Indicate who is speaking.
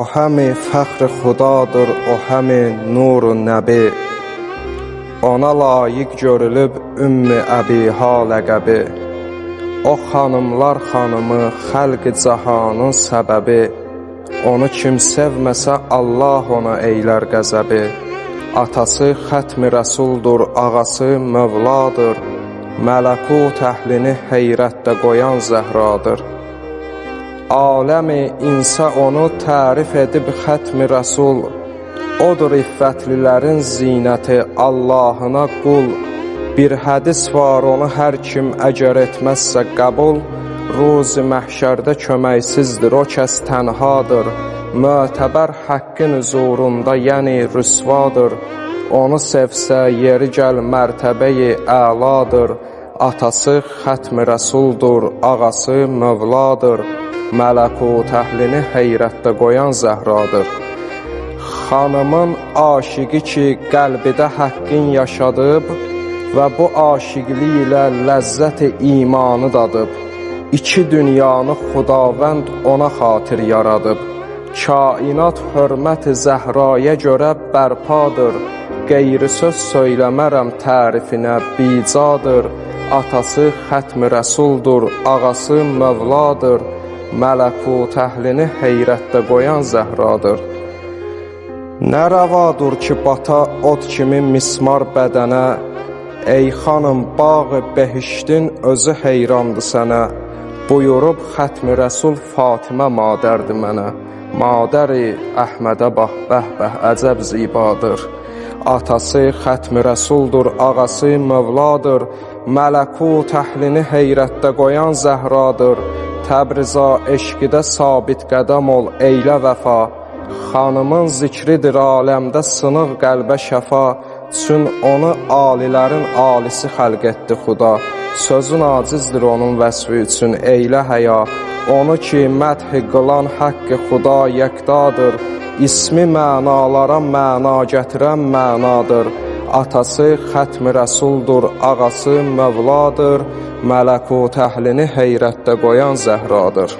Speaker 1: O həmi fəxr xudadır, o həmi nur-u nəbi. Ona layiq görülüb Ümmü Əbiha ləqəbi. O xanımlar xanımı, xəlq-i cahanın səbəbi. Onu kim sevməsə Allah ona eylər qəzəbi. Atası xətmi rəsuldur, ağası Mövladır. Mələkut əhlini heyrətdə qoyan Zəhradır. Aləmi insə onu tərif edib xətmi rəsul. Odur iffətlilərin zinəti, Allahına qul. Bir hədis var, onu hər kim əgər etməzsə qəbul. Ruzi məhşərdə köməksizdir, o kəs tənhadır. Mötəbər haqqın huzurunda, yəni rüsvadır. Onu sevsə yeri gəl mərtəbəyi əladır. Atası xətmi rəsuldur, ağası Mövladır. Mələkut əhlini heyrətdə qoyan Zəhradır. Xanımın aşiqi ki qəlbidə haqqın yaşadıb və bu aşiqlik ilə ləzzət-i imanı dadıb. İki dünyanı Xudavənd ona xatir yaradıb. Kainat hörmət-i Zəhraya görə bərpadır. Qeyri söz söyləmərəm tərifinə bicadır. Atası xətmi rəsuldur, ağası Mövladır. Mələkut əhlini heyrətdə qoyan Zəhradır. Nə rəvadur ki bata od kimi mismar bədənə. Ey xanım bağı behiştin özü heyrandı sənə. Buyurub xətmi rəsul Fatimə madərdi mənə. Madəri Əhmədə bax bəh-bəh əcəb zibadır. Atası xətmi rəsuldur, ağası Mövladır. Mələkut əhlini heyrətdə qoyan Zəhradır. Təbriza eşqidə sabit qədəm ol, eylə vəfa. Xanımın zikridir aləmdə sınıq qəlbə şəfa. Çün onu alilərin alisi xəlq etdi Xuda. Sözün acizdir onun vəsfi üçün, eylə həya. Onu ki mədh qılan haqqı Xuda yəkdadır. İsmi mənalara məna gətirən mənadır. Atası xətmi rəsuldur, ağası Mövladır. Mələkut əhlini heyrətdə qoyan Zəhradır.